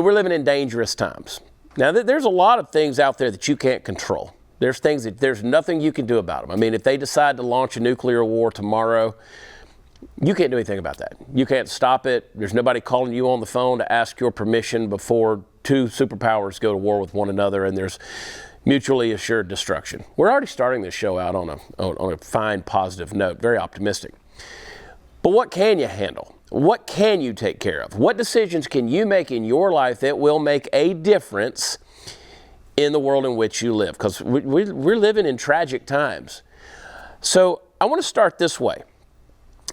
we're living in dangerous times. Now, there's a lot of things out there that you can't control. There's things that there's nothing you can do about them. I mean, if they decide to launch a nuclear war tomorrow, you can't do anything about that. You can't stop it. There's nobody calling you on the phone to ask your permission before two superpowers go to war with one another, and there's mutually assured destruction. We're already starting this show out on a fine, positive note, very optimistic. But what can you handle? What can you take care of? What decisions can you make in your life that will make a difference in the world in which you live? Because we're living in tragic times. So I want to start this way.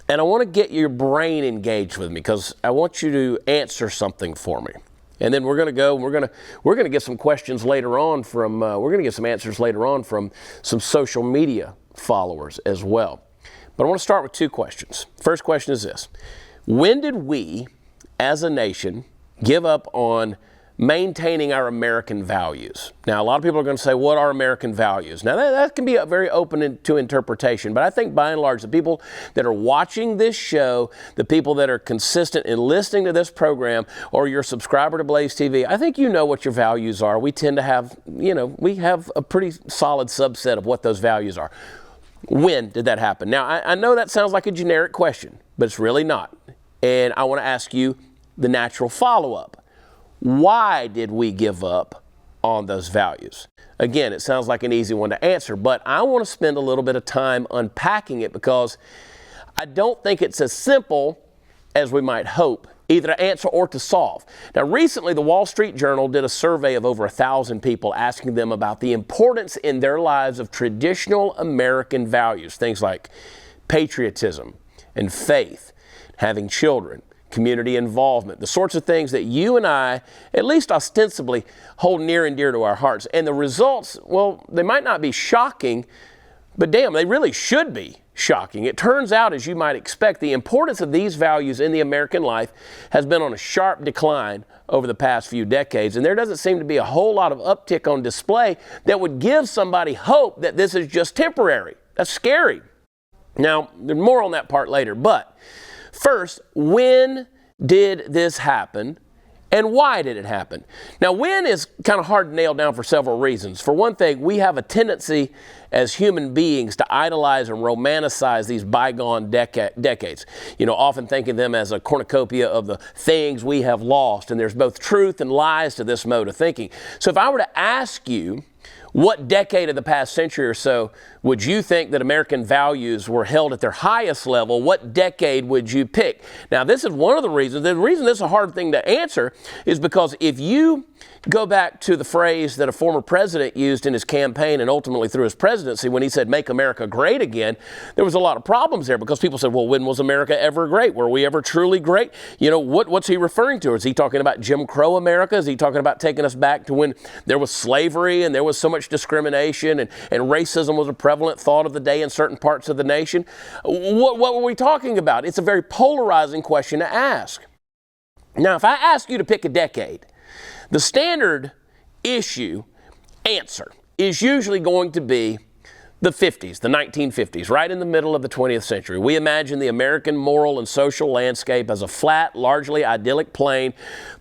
And I want to get your brain engaged with me because I want you to answer something for me. And then we're going to go and we're going to get some questions later on from we're going to get some answers later on from some social media followers as well. But I want to start with two questions. First question is this: when did we as a nation give up on maintaining our American values? Now, a lot of people are going to say, what are American values? Now, that can be very open to interpretation, but I think by and large, the people that are watching this show, the people that are consistent in listening to this program, or you're a subscriber to Blaze TV, I think you know what your values are. We tend to have, we have a pretty solid subset of what those values are. When did that happen? Now, I know that sounds like a generic question, but it's really not. And I want to ask you the natural follow-up. Why did we give up on those values? Again, it sounds like an easy one to answer, but I want to spend a little bit of time unpacking it because I don't think it's as simple as we might hope, either to answer or to solve. Now, recently, the Wall Street Journal did a survey of over 1,000 people asking them about the importance in their lives of traditional American values, things like patriotism and faith, having children, community involvement, the sorts of things that you and I, at least ostensibly, hold near and dear to our hearts. And the results, well, they might not be shocking, but damn, they really should be shocking. It turns out, as you might expect, the importance of these values in the American life has been on a sharp decline over the past few decades, and there doesn't seem to be a whole lot of uptick on display that would give somebody hope that this is just temporary. That's scary. Now, there's more on that part later, but first, when did this happen and why did it happen? Now, when is kind of hard to nail down for several reasons. For one thing, we have a tendency as human beings to idolize and romanticize these bygone decades. Often thinking of them as a cornucopia of the things we have lost. And there's both truth and lies to this mode of thinking. So if I were to ask you, what decade of the past century or so would you think that American values were held at their highest level? What decade would you pick? Now, this is one of the reasons. The reason this is a hard thing to answer is because if you go back to the phrase that a former president used in his campaign and ultimately through his presidency when he said, "Make America great again," there was a lot of problems there because people said, well, when was America ever great? Were we ever truly great? What's he referring to? Is he talking about Jim Crow America? Is he talking about taking us back to when there was slavery and there was so much discrimination and racism was a prevalent thought of the day in certain parts of the nation? What were we talking about? It's a very polarizing question to ask. Now, if I ask you to pick a decade, the standard answer is usually going to be the 50s, the 1950s, right in the middle of the 20th century. We imagine the American moral and social landscape as a flat, largely idyllic plain,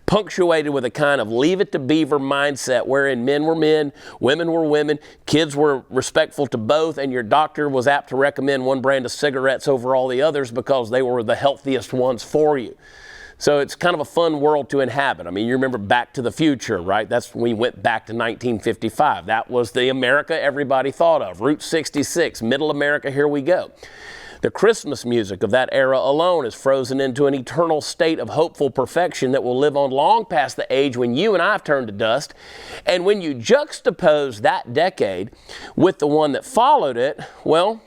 punctuated with a kind of leave it to beaver mindset wherein men were men, women were women, kids were respectful to both, and your doctor was apt to recommend one brand of cigarettes over all the others because they were the healthiest ones for you. So it's kind of a fun world to inhabit. I mean, you remember Back to the Future, right? That's when we went back to 1955. That was the America everybody thought of. Route 66, Middle America, here we go. The Christmas music of that era alone is frozen into an eternal state of hopeful perfection that will live on long past the age when you and I have turned to dust. And when you juxtapose that decade with the one that followed it, well,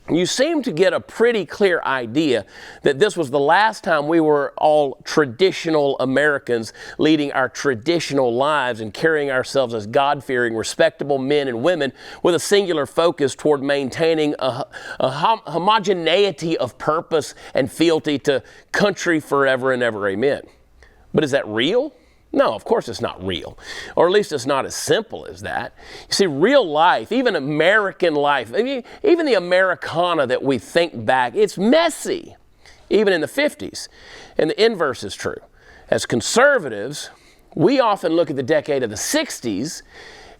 you seem to get a pretty clear idea that this was the last time we were all traditional Americans leading our traditional lives and carrying ourselves as God-fearing, respectable men and women with a singular focus toward maintaining a homogeneity of purpose and fealty to country forever and ever, amen. But is that real? No, of course it's not real, or at least it's not as simple as that. You see, real life, even American life, even the Americana that we think back, it's messy, even in the 50s. And the inverse is true. As conservatives, We often look at the decade of the 60s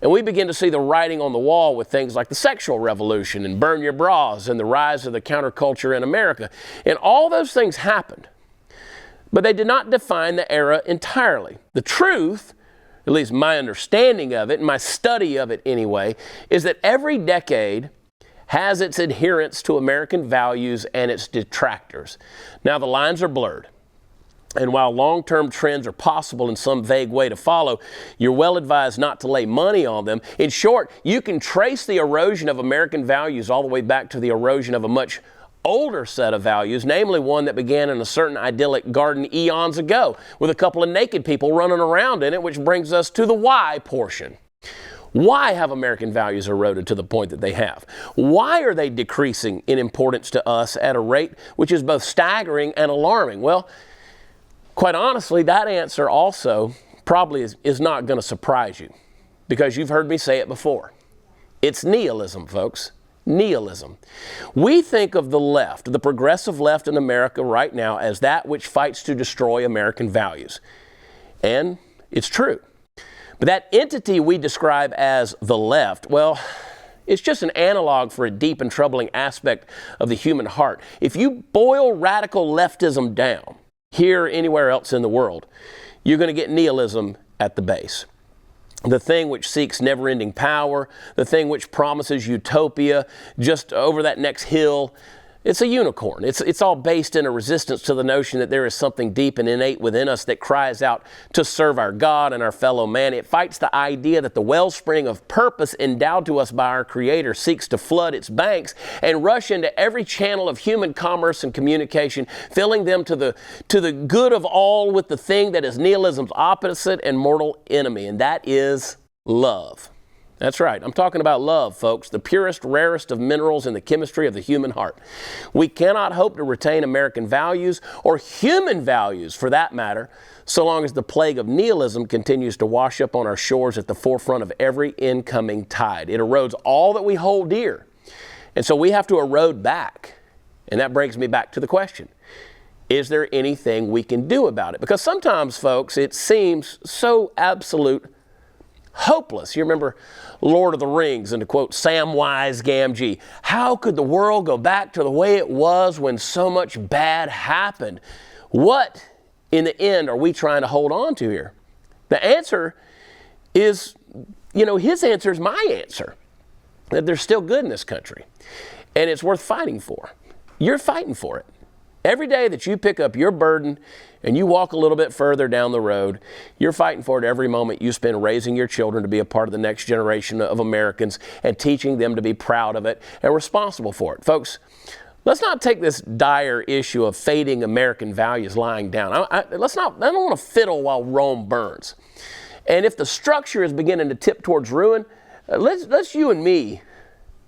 and we begin to see the writing on the wall with things like the sexual revolution and burn your bras and the rise of the counterculture in America. And all those things happened, but they did not define the era entirely. The truth, at least my understanding of it and my study of it anyway, is that every decade has its adherents to American values and its detractors. Now the lines are blurred. And while long-term trends are possible in some vague way to follow, you're well advised not to lay money on them. In short, you can trace the erosion of American values all the way back to the erosion of a much older set of values, namely one that began in a certain idyllic garden eons ago with a couple of naked people running around in it, which brings us to the why portion. Why have American values eroded to the point that they have? Why are they decreasing in importance to us at a rate which is both staggering and alarming? Well, quite honestly, that answer also probably is not going to surprise you, because you've heard me say it before. It's nihilism, folks. Nihilism. We think of the left, the progressive left in America right now, as that which fights to destroy American values. And it's true. But that entity we describe as the left, well, it's just an analog for a deep and troubling aspect of the human heart. If you boil radical leftism down, here or anywhere else in the world, you're going to get nihilism at the base. The thing which seeks never-ending power, the thing which promises utopia just over that next hill, it's a unicorn. It's all based in a resistance to the notion that there is something deep and innate within us that cries out to serve our God and our fellow man. It fights the idea that the wellspring of purpose endowed to us by our Creator seeks to flood its banks and rush into every channel of human commerce and communication, filling them to the good of all with the thing that is nihilism's opposite and mortal enemy, and that is love. That's right. I'm talking about love, folks, the purest, rarest of minerals in the chemistry of the human heart. We cannot hope to retain American values, or human values for that matter, so long as the plague of nihilism continues to wash up on our shores at the forefront of every incoming tide. It erodes all that we hold dear. And so we have to erode back. And that brings me back to the question. Is there anything we can do about it? Because sometimes, folks, it seems so absolute hopeless. You remember Lord of the Rings, and to quote Samwise Gamgee, how could the world go back to the way it was when so much bad happened? What, in the end, are we trying to hold on to here? The answer is, his answer is my answer, that there's still good in this country, and it's worth fighting for. You're fighting for it. Every day that you pick up your burden and you walk a little bit further down the road, you're fighting for it every moment you spend raising your children to be a part of the next generation of Americans and teaching them to be proud of it and responsible for it. Folks, let's not take this dire issue of fading American values lying down. I don't want to fiddle while Rome burns. And if the structure is beginning to tip towards ruin, let's you and me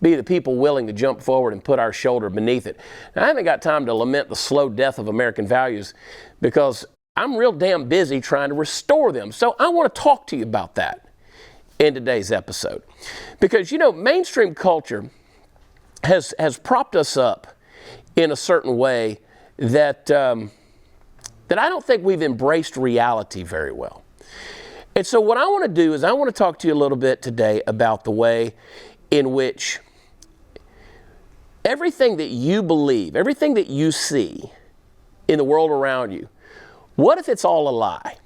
be the people willing to jump forward and put our shoulder beneath it. Now, I haven't got time to lament the slow death of American values because I'm real damn busy trying to restore them. So I want to talk to you about that in today's episode. Because, mainstream culture has propped us up in a certain way that I don't think we've embraced reality very well. And so what I want to do is I want to talk to you a little bit today about the way in which everything that you believe, everything that you see in the world around you, what if it's all a lie?